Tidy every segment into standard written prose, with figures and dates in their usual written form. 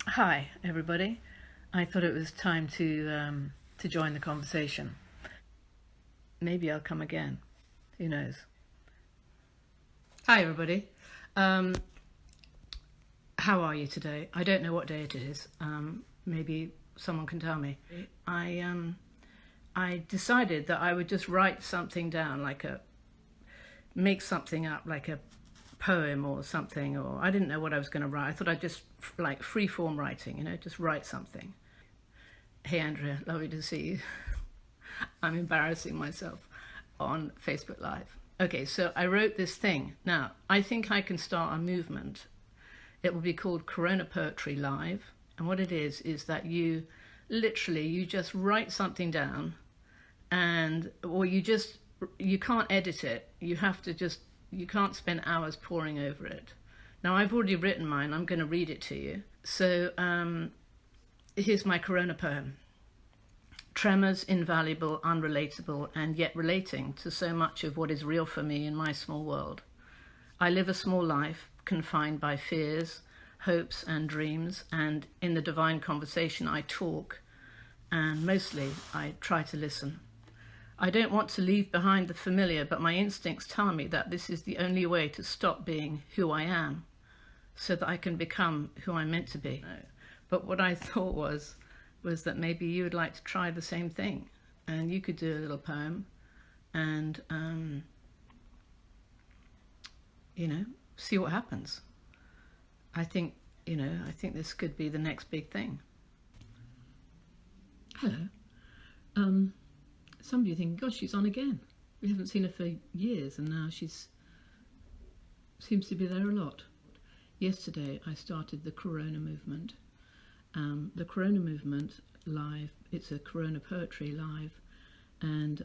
Hi, everybody. I thought it was time to join the conversation. Maybe I'll come again. Who knows? Hi, everybody. Um, how are you today? I don't know what day it is. Maybe someone can tell me. I decided that I would just write something down, make something up, like a poem or something. Or I didn't know what I was going to write. I thought I'd just like free form writing, just write something. Hey Andrea, lovely to see you. I'm embarrassing myself on Facebook Live. Okay, so I wrote this thing. Now, I think I can start a movement. It will be called Corona Poetry Live. And what it is that you just write something down or you can't edit it. You can't spend hours poring over it. Now, I've already written mine. I'm going to read it to you. So here's my Corona poem. Tremors, invaluable, unrelatable, and yet relating to so much of what is real for me in my small world. I live a small life, confined by fears, hopes, and dreams, and in the divine conversation I talk, and mostly I try to listen. I don't want to leave behind the familiar, but my instincts tell me that this is the only way to stop being who I am, so that I can become who I'm meant to be. But what I thought was that maybe you would like to try the same thing, and you could do a little poem and see what happens. I think this could be the next big thing. Hello. Some of you thinking, gosh, she's on again. We haven't seen her for years, and now she's seems to be there a lot. Yesterday I started the Corona movement. The Corona movement live, it's a Corona Poetry Live, and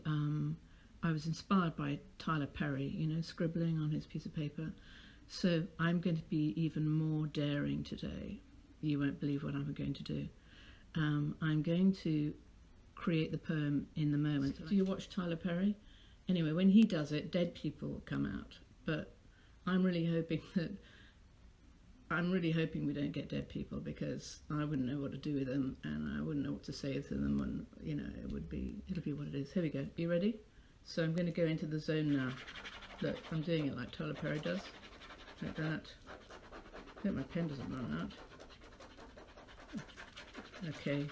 I was inspired by Tyler Perry, scribbling on his piece of paper. So I'm going to be even more daring today. You won't believe what I'm going to do. I'm going to create the poem in the moment. Do you watch Tyler Perry? Anyway, when he does it, dead people come out, but I'm really hoping we don't get dead people, because I wouldn't know what to do with them, and I wouldn't know what to say to them, and it'll be what it is. Here we go. You ready? So I'm going to go into the zone now. Look, I'm doing it like Tyler Perry does, like that. I hope my pen doesn't run out. Okay.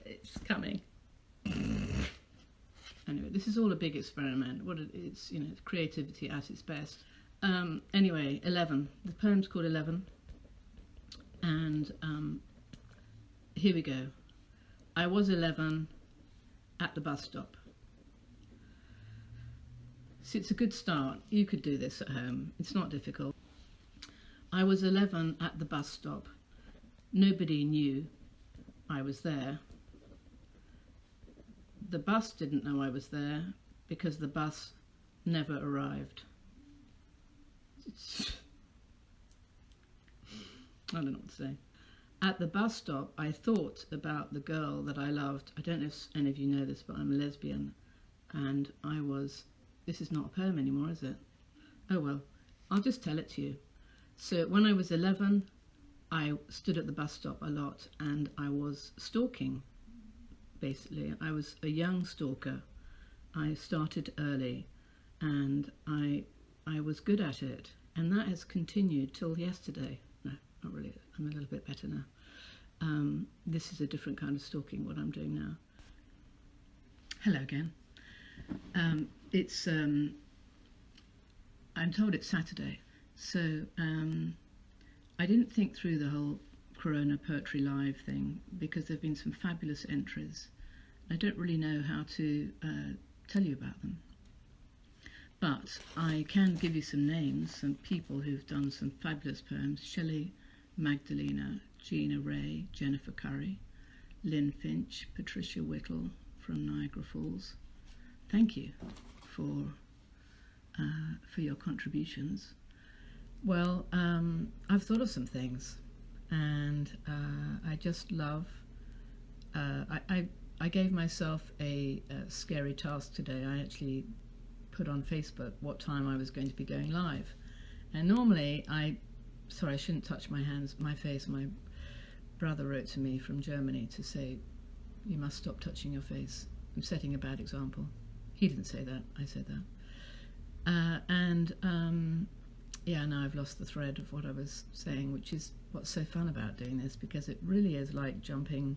It's coming. Anyway, this is all a big experiment. It's creativity at its best. Anyway, 11. The poem's called 11. And here we go. I was 11 at the bus stop. So it's a good start. You could do this at home. It's not difficult. I was 11 at the bus stop. Nobody knew I was there. The bus didn't know I was there because the bus never arrived. I don't know what to say. At the bus stop, I thought about the girl that I loved. I don't know if any of you know this, but I'm a lesbian. And this is not a poem anymore, is it? Oh well, I'll just tell it to you. So when I was 11, I stood at the bus stop a lot, and I was stalking. Basically, I was a young stalker. I started early, and I was good at it, and that has continued till yesterday. No, not really. I'm a little bit better now. This is a different kind of stalking, what I'm doing now. Hello again. I'm told it's Saturday, so I didn't think through the whole Corona Poetry Live thing, because there have been some fabulous entries. I don't really know how to tell you about them, but I can give you some names, some people who've done some fabulous poems. Shelley, Magdalena, Gina Ray, Jennifer Curry, Lynn Finch, Patricia Whittle from Niagara Falls. Thank you for your contributions. Well, I've thought of some things, and I just love. I gave myself a scary task today. I actually put on Facebook what time I was going to be going live, And normally sorry, I shouldn't touch my hands, my face. My brother wrote to me from Germany to say, you must stop touching your face. I'm setting a bad example. He didn't say that, I said that. Yeah, now I've lost the thread of what I was saying, which is what's so fun about doing this, because it really is like jumping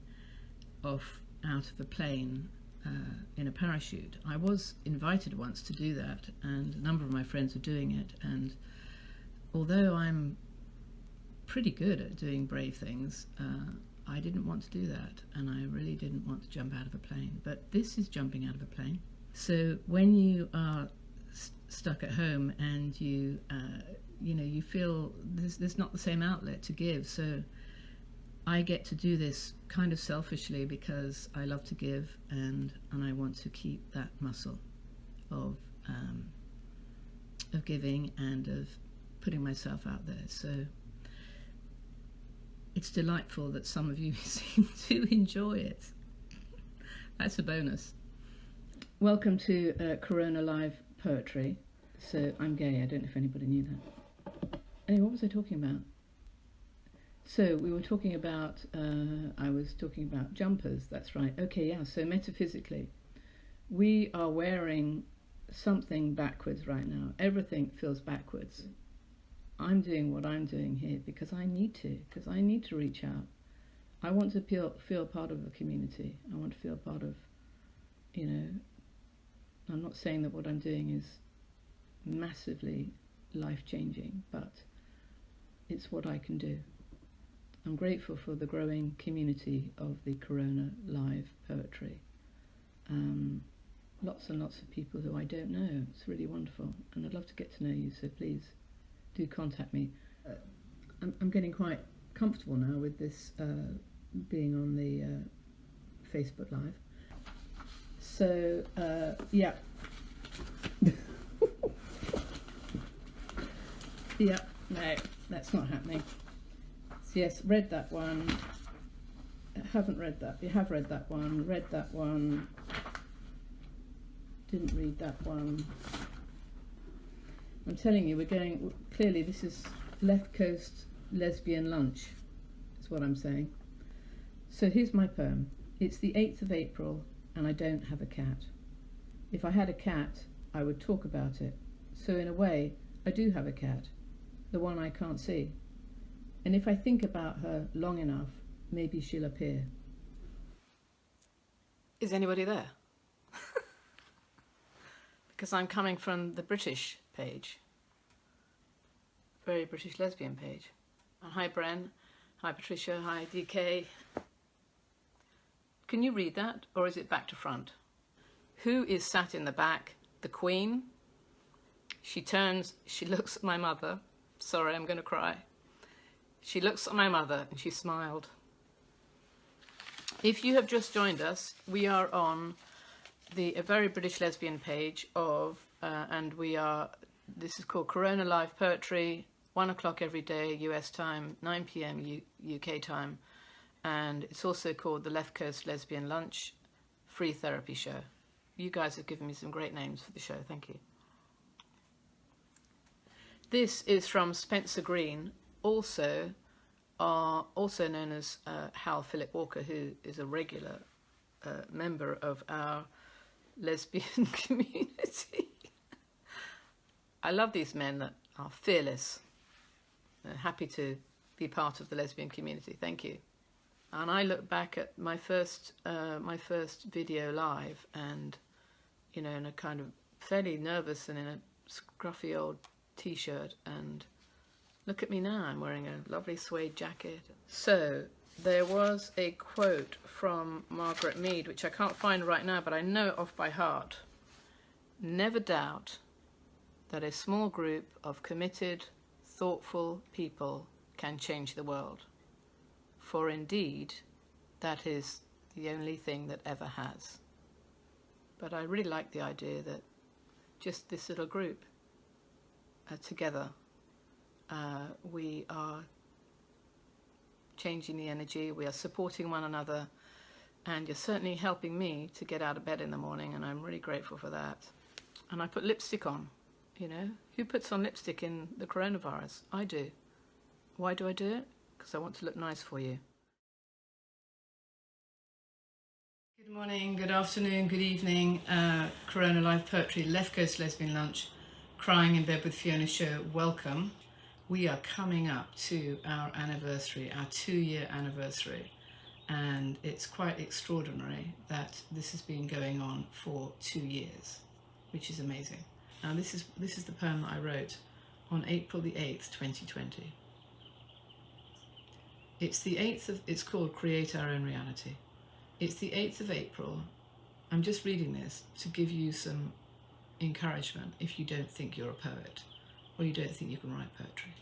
off out of a plane in a parachute. I was invited once to do that, and a number of my friends were doing it, and although I'm pretty good at doing brave things, I didn't want to do that, and I really didn't want to jump out of a plane. But this is jumping out of a plane. So when you are stuck at home and you you feel there's not the same outlet to give, so I get to do this kind of selfishly because I love to give, and I want to keep that muscle of giving and of putting myself out there. So it's delightful that some of you seem to enjoy it. That's a bonus. Welcome to Corona Live Poetry. So I'm gay, I don't know if anybody knew that. Anyway, what was I talking about? So we were talking about, I was talking about jumpers, that's right. Okay, yeah, so metaphysically, we are wearing something backwards right now. Everything feels backwards. I'm doing what I'm doing here because I need to reach out. I want to feel part of a community. I want to feel part of, I'm not saying that what I'm doing is massively life-changing, but it's what I can do. I'm grateful for the growing community of the Corona Live Poetry. Lots and lots of people who I don't know. It's really wonderful, and I'd love to get to know you, so please do contact me. I'm getting quite comfortable now with this being on the Facebook Live. So, yeah. Yeah, no, that's not happening. So yes, read that one. Haven't read that. You have read that one. Read that one. Didn't read that one. I'm telling you, we're going, clearly this is left coast lesbian lunch, is what I'm saying. So here's my poem. It's the 8th of April and I don't have a cat. If I had a cat, I would talk about it. So in a way, I do have a cat, the one I can't see. And if I think about her long enough, maybe she'll appear. Is anybody there? Because I'm coming from the British page, very British lesbian page. Hi Bren, hi Patricia, hi DK. Can you read that, or is it back to front? Who is sat in the back? The Queen. She turns, she looks at my mother. Sorry, I'm going to cry. She looks at my mother and she smiled. If you have just joined us, we are on a very British lesbian page of, and this is called Corona Live Poetry, 1 o'clock every day, US time, 9 p.m. UK time. And it's also called the Left Coast Lesbian Lunch Free Therapy Show. You guys have given me some great names for the show, thank you. This is from Spencer Green, also known as Hal Philip Walker, who is a regular member of our lesbian community. I love these men that are fearless. They're happy to be part of the lesbian community. Thank you. And I look back at my first video live, and in a kind of fairly nervous and in a scruffy old t-shirt, and look at me now, I'm wearing a lovely suede jacket. So there was a quote from Margaret Mead, which I can't find right now, but I know it off by heart. Never doubt that a small group of committed, thoughtful people can change the world. For indeed, that is the only thing that ever has. But I really like the idea that just this little group, together, we are changing the energy, we are supporting one another, and you're certainly helping me to get out of bed in the morning, and I'm really grateful for that. And I put lipstick on. You know, who puts on lipstick in the coronavirus? I do. Why do I do it? Because I want to look nice for you. Good morning, good afternoon, good evening. Corona Live Poetry, Left Coast Lesbian Lunch, Crying in Bed with Fiona show. Welcome. We are coming up to our anniversary, our 2-year anniversary. And it's quite extraordinary that this has been going on for 2 years, which is amazing. Now this is the poem that I wrote on April the 8th, 2020. It's called Create Our Own Reality. It's the 8th of April. I'm just reading this to give you some encouragement if you don't think you're a poet or you don't think you can write poetry.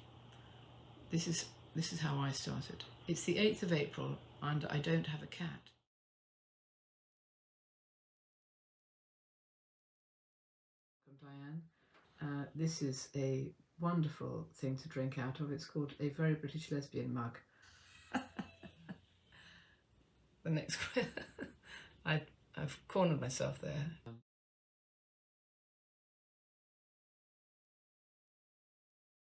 This is how I started. It's the 8th of April and I don't have a cat. Diane. This is a wonderful thing to drink out of. It's called a Very British Lesbian mug. The next I've cornered myself there.